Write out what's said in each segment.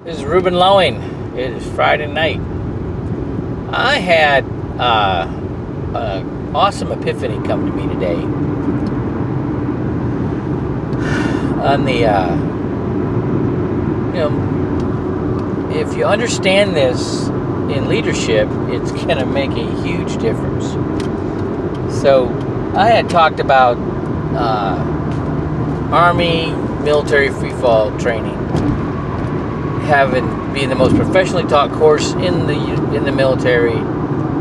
This is Ruben Lowing. It is Friday night. I had an awesome epiphany come to me today. On the, if you understand this in leadership, it's going to make a huge difference. So, I had talked about Army military freefall training being the most professionally taught course in the military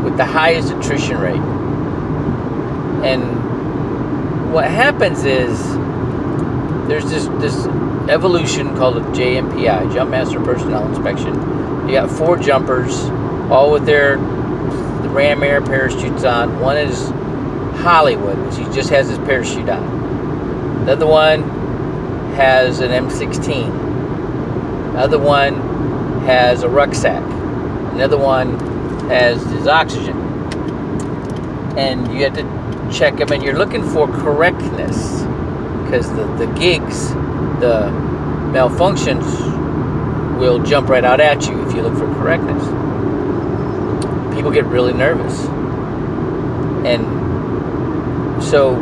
with the highest attrition rate. And what happens is there's this evolution called a JMPI, Jump Master Personnel Inspection. You got 4 jumpers, all with their Ram Air parachutes on. One is Hollywood, which he just has his parachute on. The other one has an M16. Another one has a rucksack. Another one has his oxygen. And you have to check them, and you're looking for correctness, because the gigs, the malfunctions will jump right out at you if you look for correctness. People get really nervous. And so,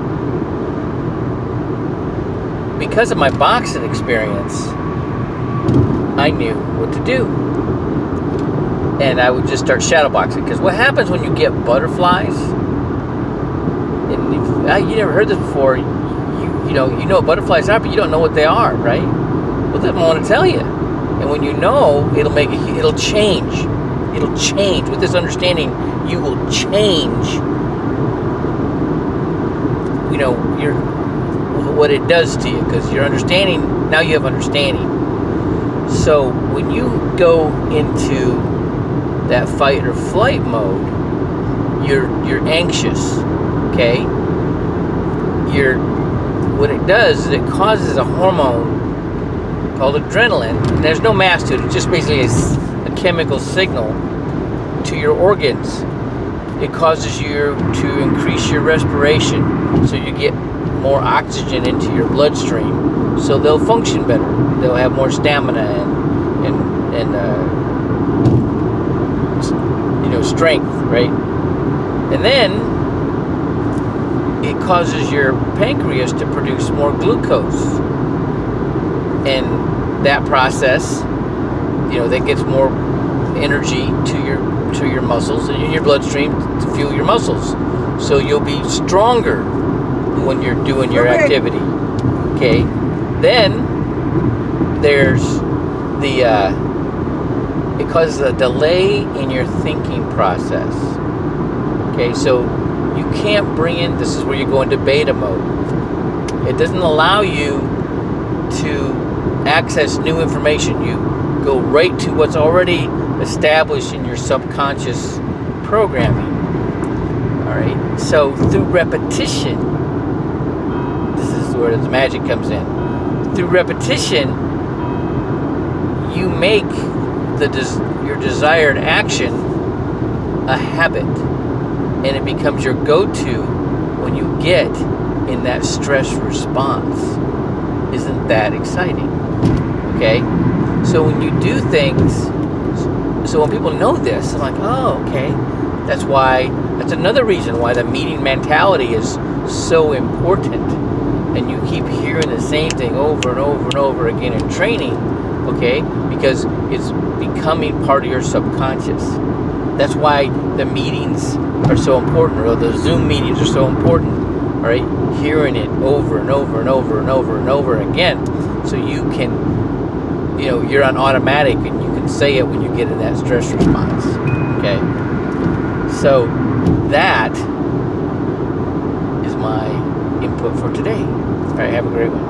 because of my boxing experience, I knew what to do. And I would just start shadowboxing. Because what happens when you get butterflies, and you never heard this before, you know what butterflies are, but you don't know what they are, right? Well, then I want to tell you. And when you know, it'll change. It'll change. With this understanding, you will change, what it does to you, because you're understanding, now you have understanding. So when you go into that fight or flight mode, you're anxious, okay? What it does is it causes a hormone called adrenaline. And there's no mass to it. It's just basically a chemical signal to your organs. It causes you to increase your respiration, so you get more oxygen into your bloodstream, so they'll function better. They'll have more stamina and strength, right? And then it causes your pancreas to produce more glucose, and that process, that gets more energy to your muscles and in your bloodstream to fuel your muscles, so you'll be stronger when you're doing your activity. Okay, then there's it causes a delay in your thinking process. Okay, so you can't bring in, this is where you go into beta mode. It doesn't allow you to access new information. You go right to what's already established in your subconscious programming. All right, so through repetition, this is where the magic comes in. Through repetition, you make your desired action a habit, and it becomes your go-to when you get in that stress response. Isn't that exciting? Okay? So when you do things, so when people know this, I'm like, oh, okay. That's another reason why the meeting mentality is so important. And you keep hearing the same thing over and over and over again in training, okay? Because it's becoming part of your subconscious. That's why the meetings are so important, or the Zoom meetings are so important, right? Hearing it over and over and over and over and over again, so you can, you're on automatic and you can say it when you get in that stress response, okay? So that is my input for today. All right, have a great one.